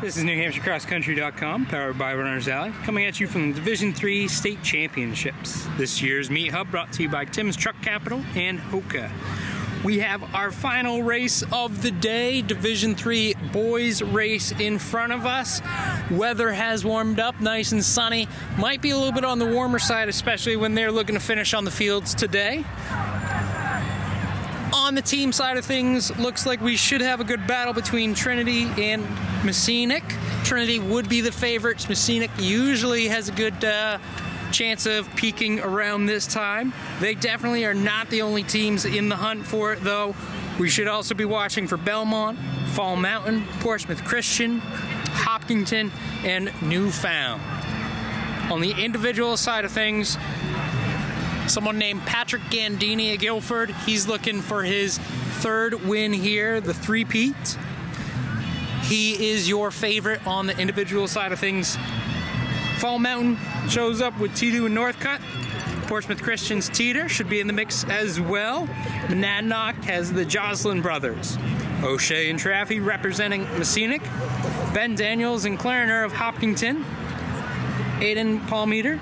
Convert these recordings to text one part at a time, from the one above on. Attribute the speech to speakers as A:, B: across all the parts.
A: This is NewHampshireCrossCountry.com, powered by Runners Alley, coming at you from the Division III State Championships. This year's Meet Hub brought to you by Tim's Truck Capital and Hoka. We have our final race of the day, Division III boys race in front of us. Weather has warmed up, nice and sunny. Might be a little bit on the warmer side, especially when they're looking to finish on the fields today. On the team side of things, looks like we should have a good battle between Trinity and Messinic. Trinity would be the favorites. Messinic usually has a good chance of peaking around this time. They definitely are not the only teams in the hunt for it, though. We should also be watching for Belmont, Fall Mountain, Portsmouth Christian, Hopkinton, and Newfound. On the individual side of things, someone named Patrick Gandini of Guilford, he's looking for his third win here, the three-peat. He is your favorite on the individual side of things. Fall Mountain shows up with T2 and Northcutt. Portsmouth Christian's Teeter should be in the mix as well. Monadnock has the Jocelyn brothers. O'Shea and Traffy representing Messinic. Ben Daniels and Clariner of Hopkinton. Aiden Palmeter,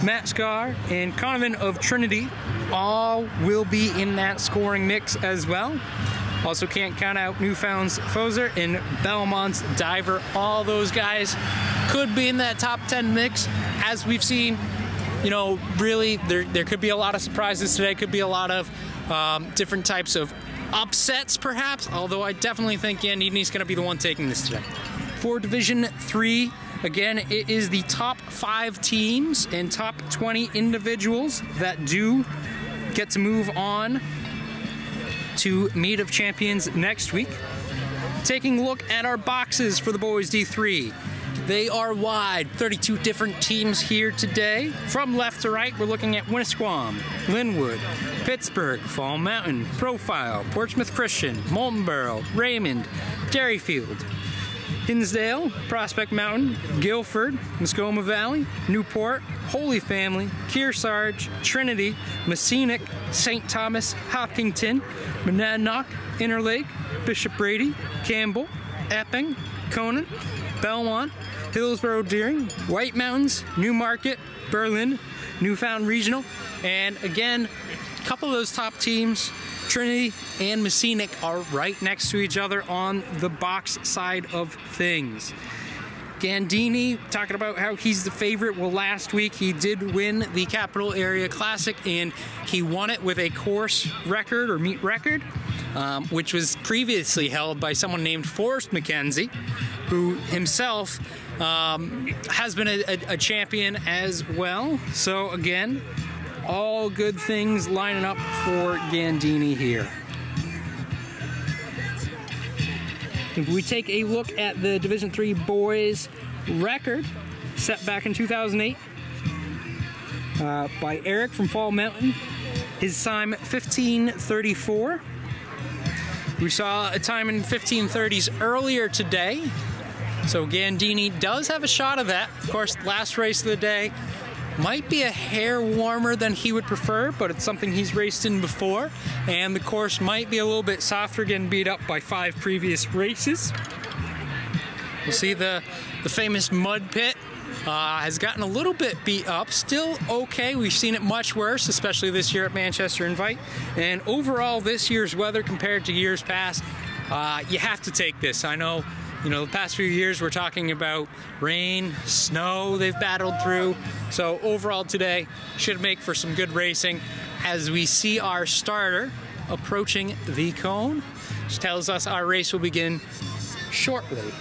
A: Matt Scar, and Conovan of Trinity all will be in that scoring mix as well. Also can't count out Newfound's Foser and Belmont's Diver. All those guys could be in that top 10 mix. As we've seen, you know, really there could be a lot of surprises today. Could be a lot of different types of upsets perhaps, although I definitely think Gandini's going to be the one taking this today. For Division III, again, it is the top 5 teams and top 20 individuals that do get to move on to Meet of Champions next week. Taking a look at our boxes for the boys D3. They are wide, 32 different teams here today. From left to right, we're looking at Winnisquam, Linwood, Pittsburgh, Fall Mountain, Profile, Portsmouth Christian, Moultonborough, Raymond, Derryfield, Hinsdale, Prospect Mountain, Guilford, Muskoma Valley, Newport, Holy Family, Kearsarge, Trinity, Messinic, St. Thomas, Hopkinton, Monadnock, Interlake, Bishop Brady, Campbell, Epping, Conan, Belmont, Hillsborough Deering, White Mountains, Newmarket, Berlin, Newfound Regional, and again, a couple of those top teams, Trinity and Messinic, are right next to each other on the box side of things. Gandini, talking about how he's the favorite. Well, last week he did win the Capital Area Classic, and he won it with a course record or meet record, which was previously held by someone named Forrest McKenzie, who himself has been a champion as well. So again, all good things lining up for Gandini here. If we take a look at the Division III boys record set back in 2008 by Eric from Fall Mountain, his time 15:34. We saw a time in 15:30s earlier today, so Gandini does have a shot of that. Of course, last race of the day might be a hair warmer than he would prefer, but it's something he's raced in before, and the course might be a little bit softer, getting beat up by 5 previous races. We'll see the famous mud pit has gotten a little bit beat up. Still okay. We've seen it much worse, especially this year at Manchester Invite. And overall, this year's weather compared to years past, you have to take this. I know, you know, the past few years we're talking about rain, snow they've battled through. So overall today should make for some good racing as we see our starter approaching the cone, which tells us our race will begin shortly.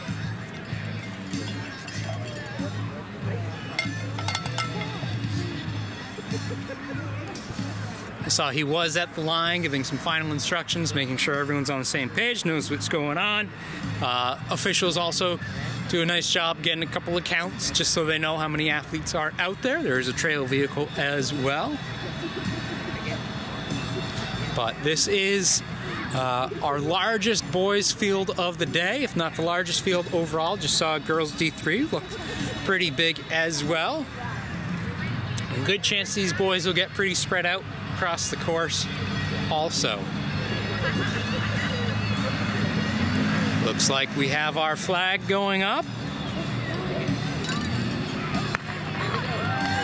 A: I saw he was at the line giving some final instructions, making sure everyone's on the same page, knows what's going on. Officials also do a nice job getting a couple of counts just so they know how many athletes are out there. There is a trail vehicle as well. But this is our largest boys field of the day, if not the largest field overall. Just saw girls D3 looked pretty big as well. A good chance these boys will get pretty spread out across the course also. Looks like we have our flag going up.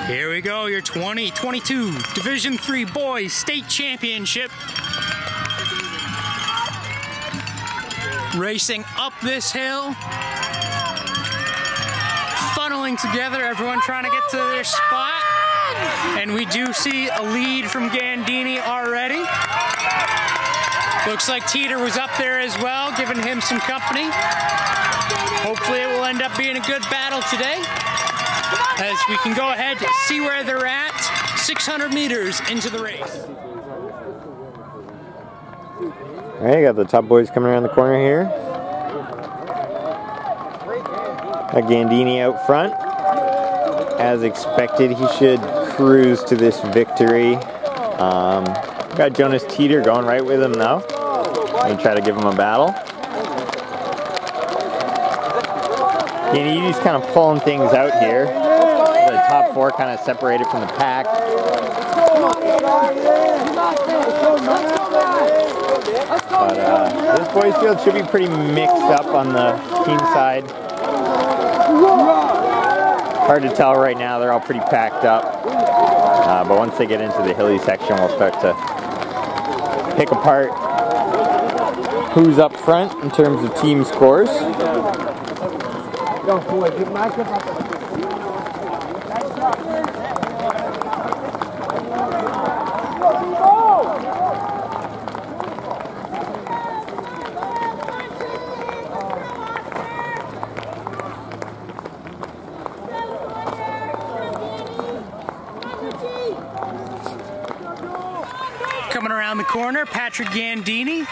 A: Here we go, your 2022 Division III Boys State Championship. Racing up this hill. Funneling together, everyone trying to get to their spot. And we do see a lead from Gandini already. Looks like Teeter was up there as well, giving him some company. Hopefully it will end up being a good battle today, as we can go ahead and see where they're at 600 meters into the race.
B: All right, got the top boys coming around the corner here. Got Gandini out front. As expected, he should cruise to this victory. Got Jonas Teeter going right with him now. I'm gonna try to give him a battle. Gandini's kind of pulling things out here. The top four kind of separated from the pack. But this boys field should be pretty mixed up on the team side. Hard to tell right now, they're all pretty packed up. But once they get into the hilly section, we'll start to pick apart who's up front in terms of team scores.
A: Coming around the corner, Patrick Gandini.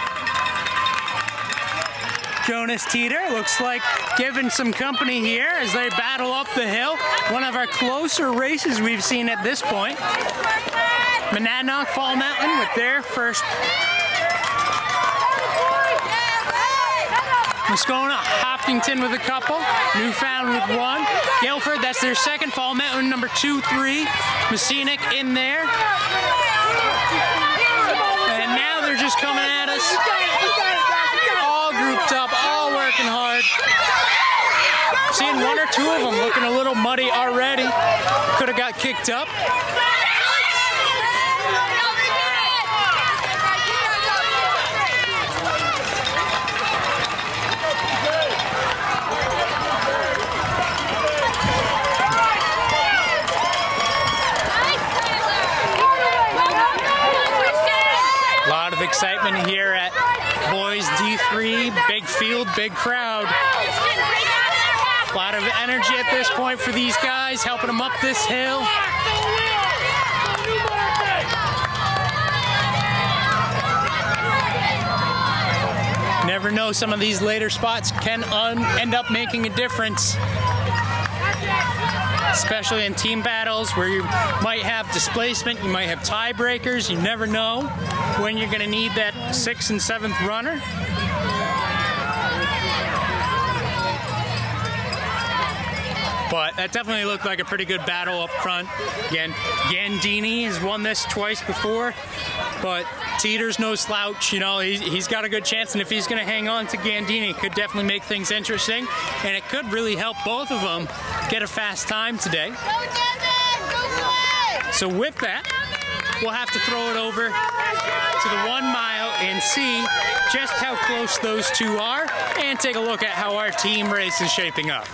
A: Jonas Teeter looks like giving some company here as they battle up the hill. One of our closer races we've seen at this point. Monadnock Fall Mountain with their first. Moscona, Hopkinton with a couple. Newfound with one. Guilford, that's their second. Fall Mountain, number 2, 3. Messinic in there. And now they're just coming at us. All grouped up, all working hard. Seeing one or two of them looking a little muddy already. Could have got kicked up. A lot of excitement here at Boys D3, big field, big crowd. A lot of energy at this point for these guys, helping them up this hill. Never know, some of these later spots can end up making a difference. Especially in team battles where you might have displacement, you might have tiebreakers, you never know when you're going to need that 6th and 7th runner. But that definitely looked like a pretty good battle up front. Again, Gandini has won this twice before, but Teeter's no slouch. You know, he's got a good chance, and if he's going to hang on to Gandini, it could definitely make things interesting, and it could really help both of them get a fast time today. So with that, we'll have to throw it over to the 1 mile and see just how close those two are, and take a look at how our team race is shaping up.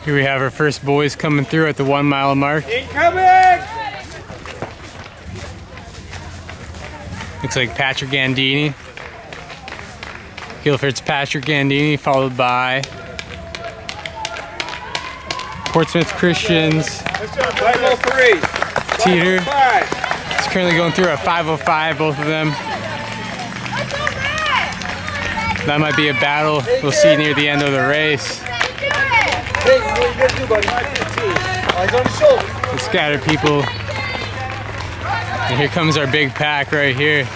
A: Here we have our first boys coming through at the 1 mile mark.
C: Incoming!
A: Looks like Patrick Gandini. Guilford's Patrick Gandini, followed by Portsmouth Christian's Teeter. It's currently going through a 5:05, both of them. That might be a battle we'll see near the end of the race. The scattered people. And here comes our big pack right here.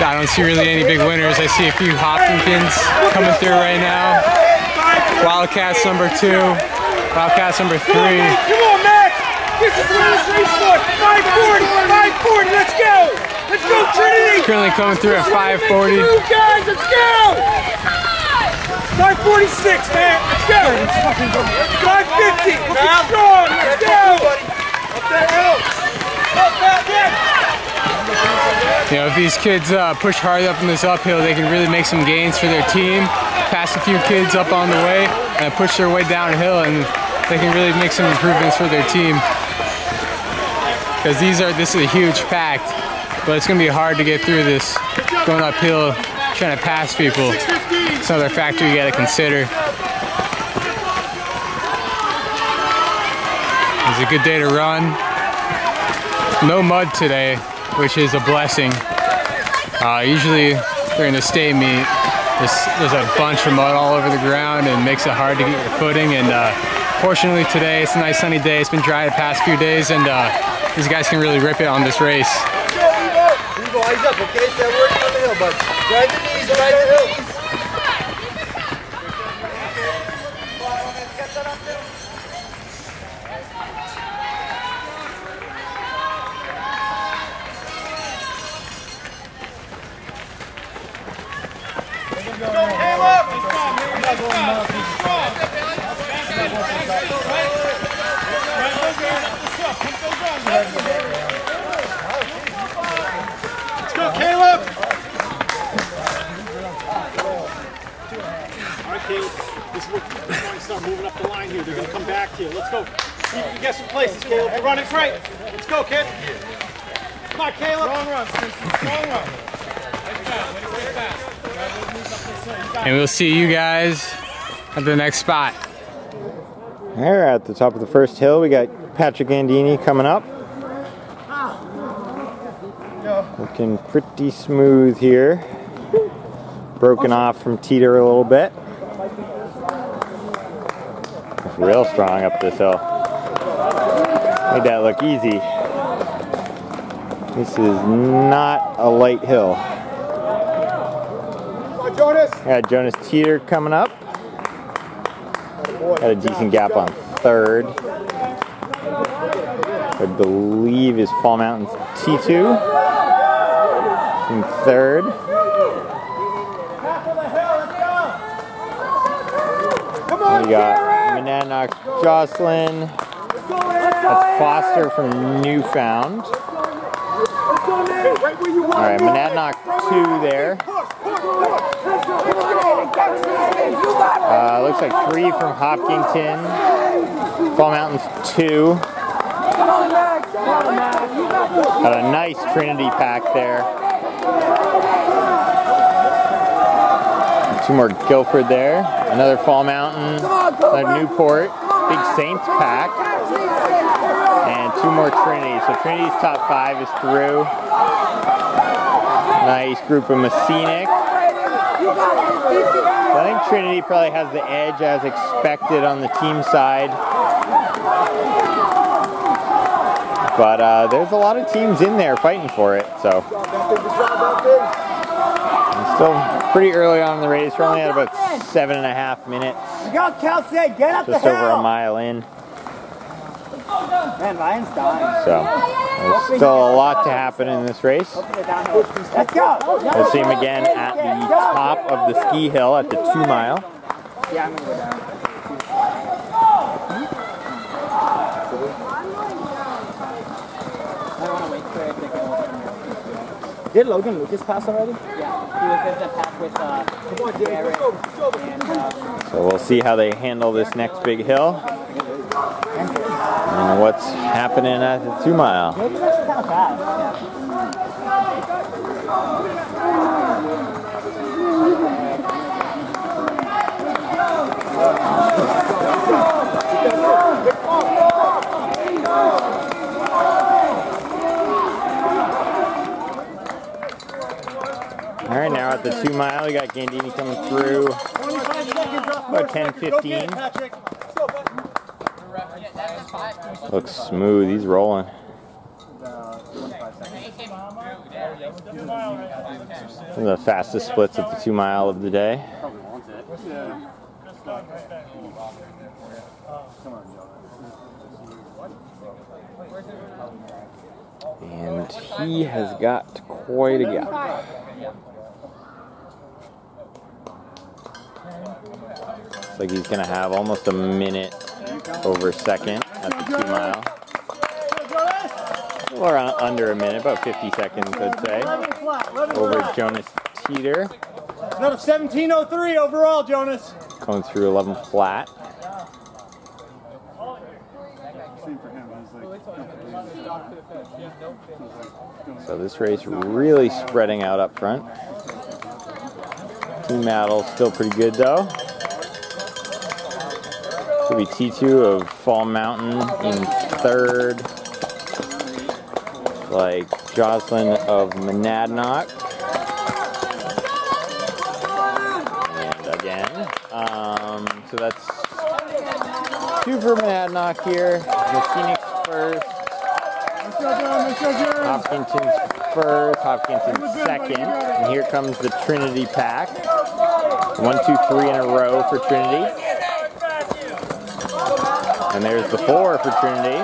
A: I don't see really any big winners. I see a few Hopkins coming through right now. Wildcats number 2. Wildcats number 3.
C: This is what this race for. 540, 540, let's go. Let's go, Trinity.
D: Currently coming through at 540.
C: Guys, let's go. 546, man. Let's go. 550. Looking strong. Let's go. Up that hill. Up that hill.
D: You know, if these kids push hard up in this uphill, they can really make some gains for their team. Pass a few kids up on the way and push their way downhill, and they can really make some improvements for their team. Because this is a huge pack, but it's going to be hard to get through this going uphill, trying to pass people. It's another factor you got to consider. It's a good day to run. No mud today, which is a blessing. Usually during the state meet, there's a bunch of mud all over the ground and makes it hard to get your footing. And fortunately today, it's a nice sunny day. It's been dry the past few days, and these guys can really rip it on this race.
C: Evo, eyes up, okay? Start working on the hill, bud. Drive your knees right on the hill. Let's go, Caleb! All right, Caleb. This is what you're going to start moving up the line here. They're going to come back to you. Let's go. You get some places, Caleb. You're running great. Let's go, kid. Come on, Caleb. Long run, long run.
D: And we'll see you guys at the next spot.
B: We're at the top of the first hill. We got Patrick Gandini coming up. Looking pretty smooth here. Broken off from Teeter a little bit. Real strong up this hill. Made that look easy. This is not a light hill. Got Jonas Teeter coming up. Got a decent gap on third. I believe is Fall Mountain's T2 in third. We got Monadnock Jocelyn. That's Foster from Newfound. Alright, Monadnock 2 there. Looks like 3 from Hopkinton. Fall Mountain's 2. Got a nice Trinity pack there. 2 more Guilford there. Another Fall Mountain. Another Newport. Big Saints pack. And 2 more Trinity. So Trinity's top 5 is through. Nice group of Messinic. I think Trinity probably has the edge as expected on the team side. But there's a lot of teams in there fighting for it, so. It's still pretty early on in the race. We're only at about 7.5 minutes. Just over a mile in.
E: Man, Ryan's dying.
B: So, there's still a lot to happen in this race.
E: Let's go.
B: We'll see him again at the top of the ski hill at the 2 mile.
E: Yeah, I'm gonna go down. I want to wait for it. Did Logan Lucas pass already? Yeah, he was in the pack with Eric.
B: So we'll see how they handle this next big hill. And what's happening at the 2 mile.
E: Maybe that's kind of bad.
B: All right, now at the 2 mile, we got Gandini coming through. About 10:15. Looks smooth. He's rolling. One of the fastest splits at the 2 mile of the day. And he has got quite a gap. Looks like he's going to have almost a minute over second at the 2 mile. Or under a minute, about 50 seconds, I'd say, over Jonas Teeter.
C: Another 17:03 overall, Jonas.
B: Going through 11 flat. So this race really spreading out up front. Team Battle still pretty good though. Could be T2 of Fall Mountain in 3rd. Like Jocelyn of Monadnock. And again. So that's 2 for Monadnock here. Phoenix first. Hopkinton's first. Hopkinton's second. And here comes the Trinity pack. 1, 2, 3 in a row for Trinity. And there's the 4 for Trinity.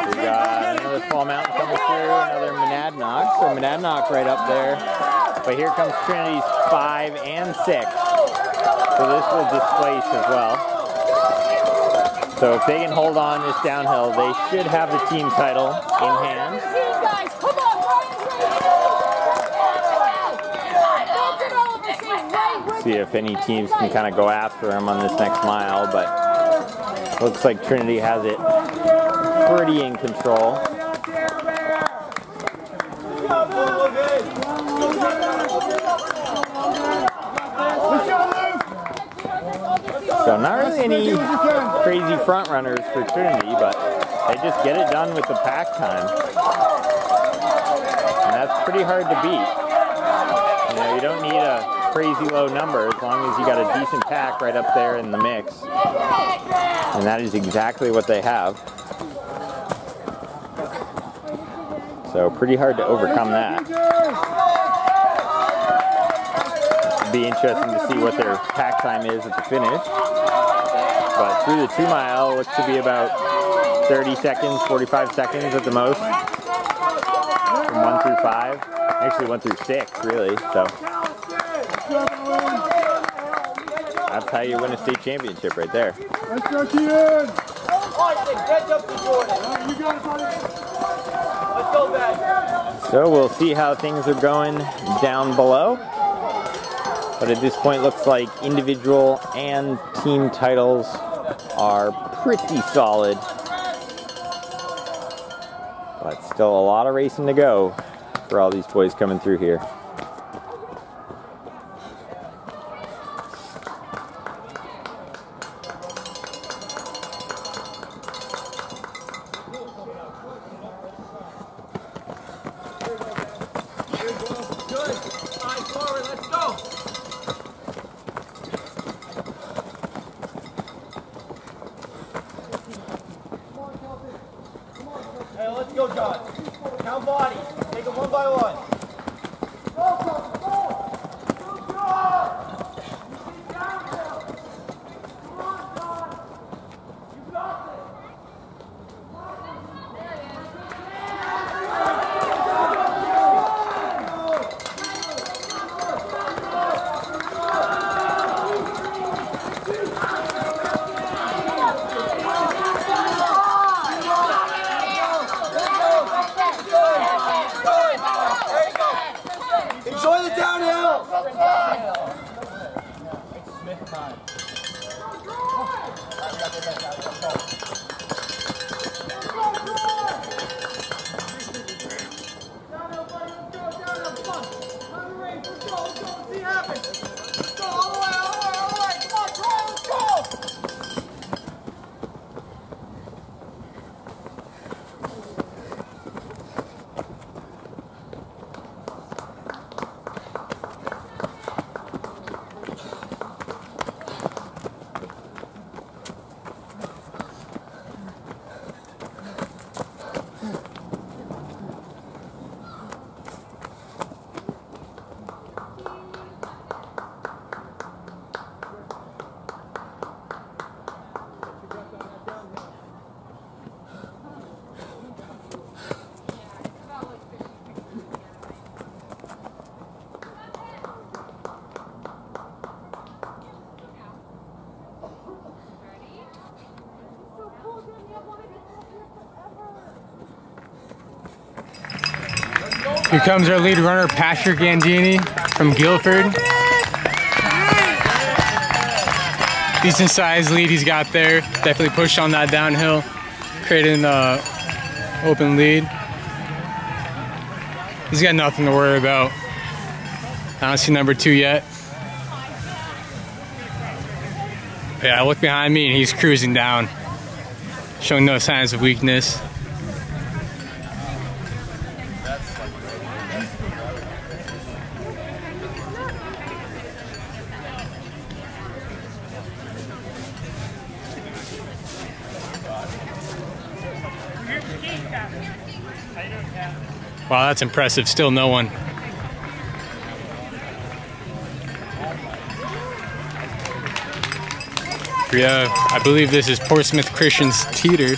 B: We got another Fall Mountain coming through, another Monadnock. So Monadnock right up there. But here comes Trinity's 5 and 6. So this will displace as well. So if they can hold on this downhill, they should have the team title in hand. See if any teams can kind of go after them on this next mile, but looks like Trinity has it pretty in control. So not really any crazy front runners for Trinity, but they just get it done with the pack time. And that's pretty hard to beat. You know, you don't need a crazy low number as long as you got a decent pack right up there in the mix. And that is exactly what they have. So pretty hard to overcome that. It'll be interesting to see what their pack time is at the finish. But through the 2 mile, looks to be about 30 seconds, 45 seconds at the most. From 1 through 5. Actually 1 through 6, really. So that's how you win a state championship right there.
C: Let's go, Kean!
B: So we'll see how things are going down below. But at this point, looks like individual and team titles are pretty solid. But still a lot of racing to go for all these boys coming through here.
C: Let's go, John. Count bodies. Take them 1 by 1. Enjoy
D: Here comes our lead runner, Patrick Gandini from Guilford. Decent sized lead he's got there. Definitely pushed on that downhill, creating an open lead. He's got nothing to worry about. I don't see number 2 yet. Yeah, I look behind me and he's cruising down, showing no signs of weakness. Wow, that's impressive. Still no one. We have, I believe this is Portsmouth Christian's teeter.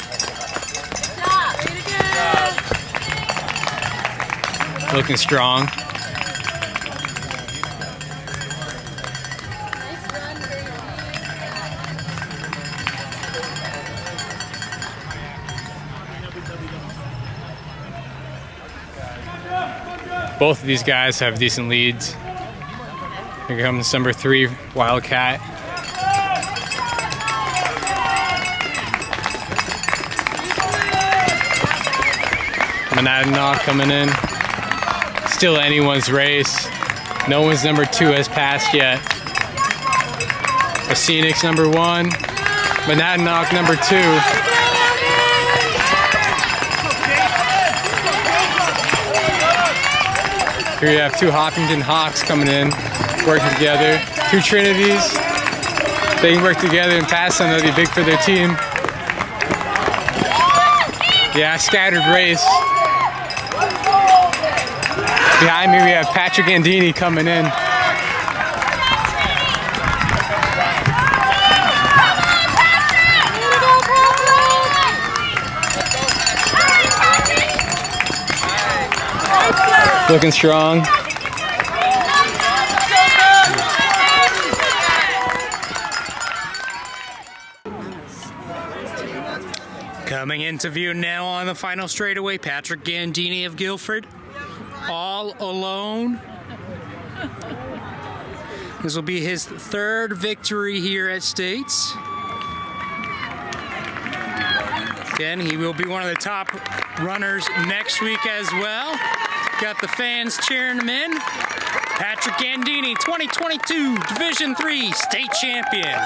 D: Looking strong. Both of these guys have decent leads. Here comes number 3, Wildcat. Monadnock coming in. Still anyone's race. No one's number 2 has passed yet. Scenic's number 1. Monadnock number 2. Here you have 2 Hopkinton Hawks coming in, working together. 2 Trinities. They can work together and pass on, that'll be big for their team. Yeah, scattered race. Behind me we have Patrick Gandini coming in. Looking strong.
A: Coming into view now on the final straightaway, Patrick Gandini of Guilford. All alone. This will be his 3rd victory here at States. Again, he will be one of the top runners next week as well. Got the fans cheering him in. Patrick Gandini, 2022 Division III state champion.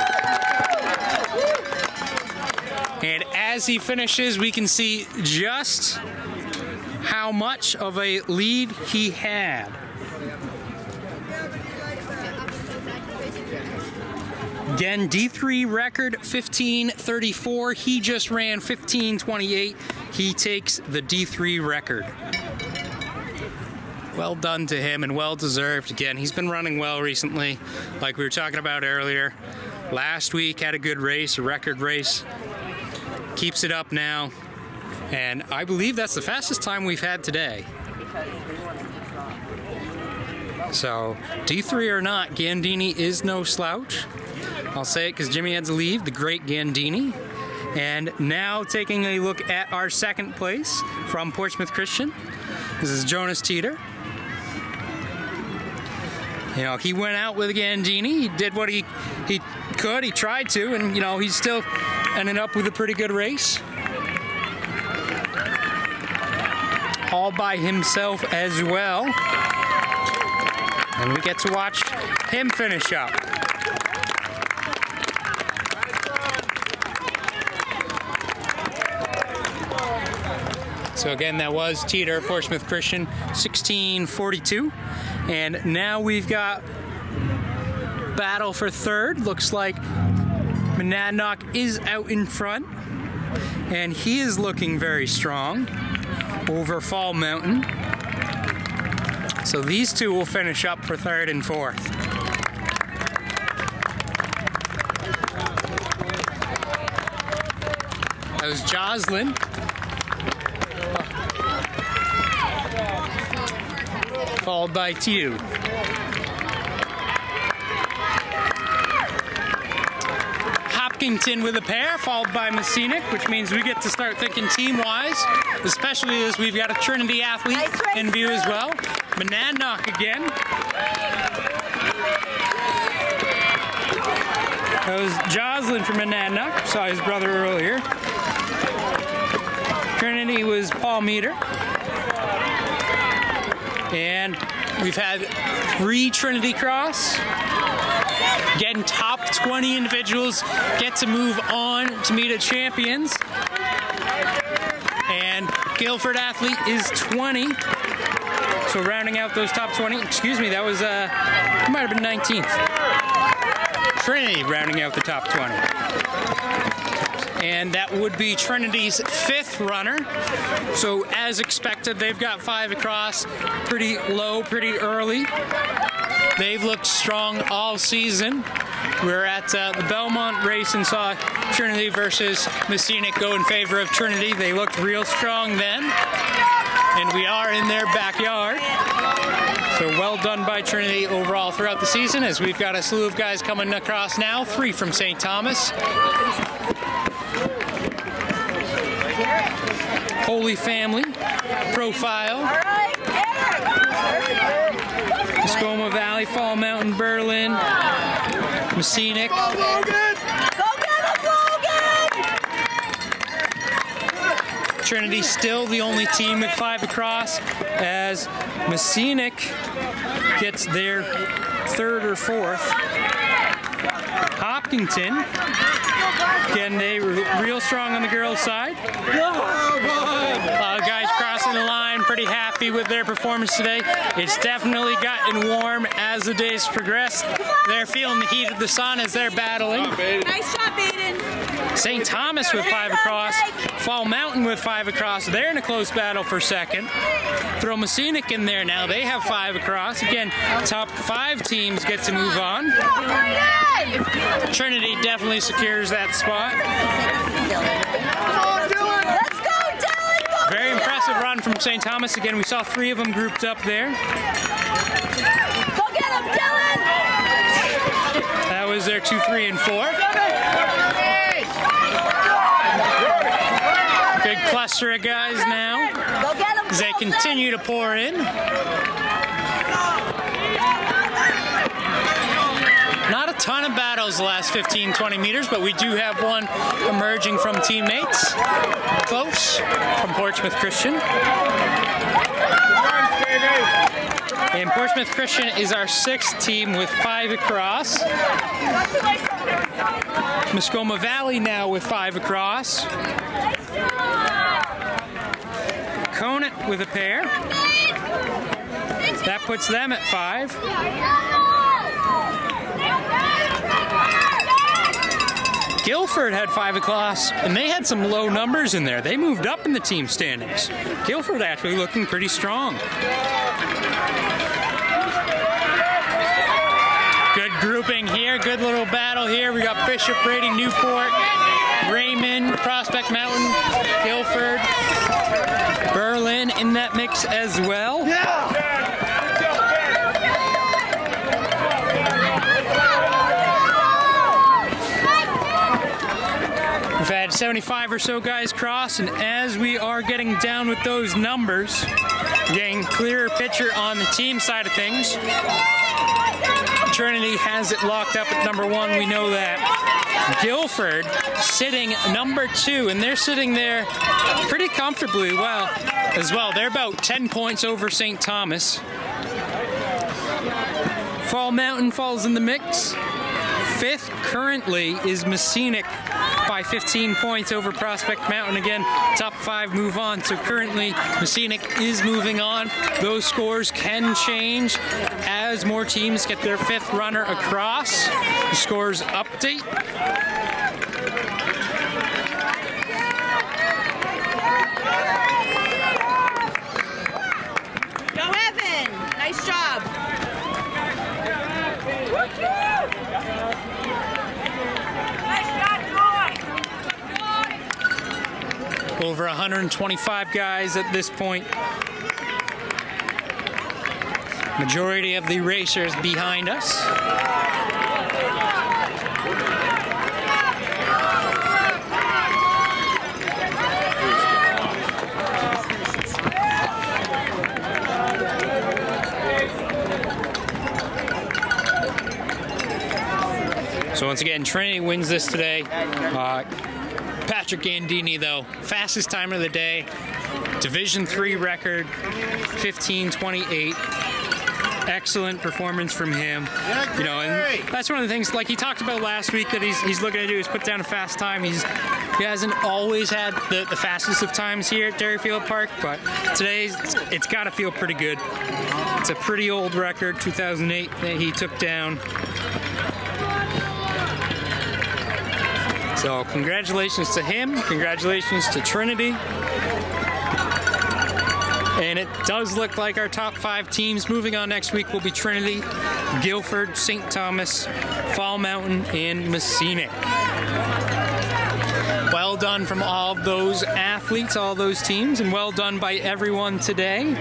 A: And as he finishes, we can see just how much of a lead he had. Again, D3 record 15:34. He just ran 15:28. He takes the D3 record. Well done to him and well deserved. Again, he's been running well recently, like we were talking about earlier. Last week had a good race, a record race. Keeps it up now. And I believe that's the fastest time we've had today. So, D3 or not, Gandini is no slouch. I'll say it because Jimmy had to leave, the great Gandini. And now taking a look at our 2nd place from Portsmouth Christian. This is Jonas Teeter. You know, he went out with Gandini. He did what he could. He tried to, and you know, he still ended up with a pretty good race. All by himself as well. And we get to watch him finish up. So again, that was Teeter, Portsmouth Christian, 16:42. And now we've got battle for 3rd. Looks like Monadnock is out in front. And he is looking very strong over Fall Mountain. So these 2 will finish up for 3rd and 4th. That was Joslyn. Followed by Teeter. Hopkinton with a pair, followed by Messinic, which means we get to start thinking team-wise, especially as we've got a Trinity athlete in view as well. Monadnock again. That was Joslin from Monadnock. Saw his brother earlier. Trinity was Paul Meter. And we've had 3 Trinity Cross. Again, top 20 individuals get to move on to meet a champions. And Guilford athlete is 20. So rounding out those top 20, excuse me, that was, it might have been 19th. Trinity rounding out the top 20. And that would be Trinity's 5th runner. So as expected, they've got 5 across, pretty low, pretty early. They've looked strong all season. We're at the Belmont race and saw Trinity versus Messinic go in favor of Trinity. They looked real strong then. And we are in their backyard. So well done by Trinity overall throughout the season, as we've got a slew of guys coming across now. 3 from St. Thomas. Holy Family, Profile, Muscoma Valley, Fall Mountain, Berlin, Messinic. Trinity still the only team with 5 across, as Messinic gets their 3rd or 4th. Hopkinton, again, they were real strong on the girls' side. Guys crossing the line, pretty happy with their performance today. It's definitely gotten warm as the days progress. They're feeling the heat of the sun as they're battling.
F: Nice job, Aiden.
A: St. Thomas with 5 across, Fall Mountain with 5 across. They're in a close battle for 2nd. Throw Messinic in there now. They have 5 across. Again, top 5 teams get to move on. Trinity definitely secures that spot.
F: Let's go, Dylan!
A: Very impressive run from St. Thomas. Again, we saw 3 of them grouped up there.
F: Go get him, Dylan!
A: That was their 2, 3, and 4. Good cluster of guys now
F: Go get him,
A: as they continue to pour in. Not a ton of battles the last 15, 20 meters, but we do have one emerging from teammates. Close from Portsmouth Christian. And Portsmouth Christian is our 6th team with 5 across. Muscoma Valley now with 5 across. Conant with a pair. That puts them at 5. Guilford had 5 across, and they had some low numbers in there. They moved up in the team standings. Guilford actually looking pretty strong. Good grouping here, good little battle here. We got Bishop, Brady, Newport, Raymond, Prospect Mountain, Guilford, Berlin in that mix as well. We've had 75 or so guys cross, and as we are getting down with those numbers, getting clearer picture on the team side of things. Trinity has it locked up at number 1, we know that. Guilford sitting number 2, and they're sitting there pretty comfortably as well. They're about 10 points over St. Thomas. Fall Mountain falls in the mix. 5th currently is Messinic by 15 points over Prospect Mountain. Again, top 5 move on. So currently Messinic is moving on. Those scores can change as more teams get their 5th runner across. The scores update.
F: Go, Evan! Nice job.
A: Over 125 guys at this point. Majority of the racers behind us. So once again, Trinity wins this today. Patrick Gandini, though, fastest time of the day. Division III record, 15:28. Excellent performance from him. You know, and that's one of the things, like he talked about last week, that he's looking to do is put down a fast time. He hasn't always had the fastest of times here at Dairyfield Park, but today it's got to feel pretty good. It's a pretty old record, 2008, that he took down. So congratulations to him, congratulations to Trinity. And it does look like our top 5 teams moving on next week will be Trinity, Guilford, St. Thomas, Fall Mountain, and Messinic. Well done from all of those athletes, all those teams, and well done by everyone today.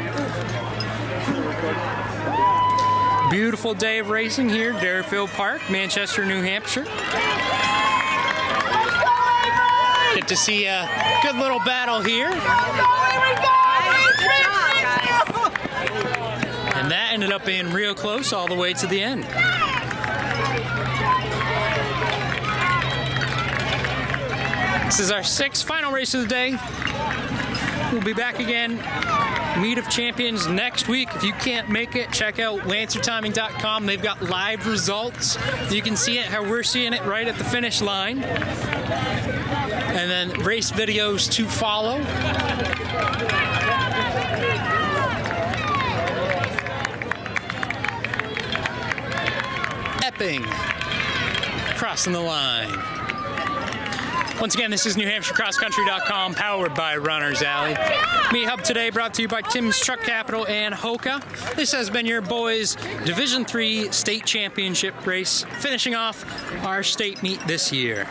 A: Beautiful day of racing here at Dairyfield Park, Manchester, New Hampshire. Get to see a good little battle here. And that ended up being real close all the way to the end. This is our 6th final race of the day. We'll be back again, Meet of Champions next week. If you can't make it, check out lancertiming.com. They've got live results. You can see it how we're seeing it right at the finish line. And then race videos to follow. Epping, crossing the line. Once again, this is NewHampshireCrossCountry.com, powered by Runner's Alley. Meet Hub today brought to you by Tim's Truck Capital and Hoka. This has been your boys' Division III State Championship race, finishing off our state meet this year.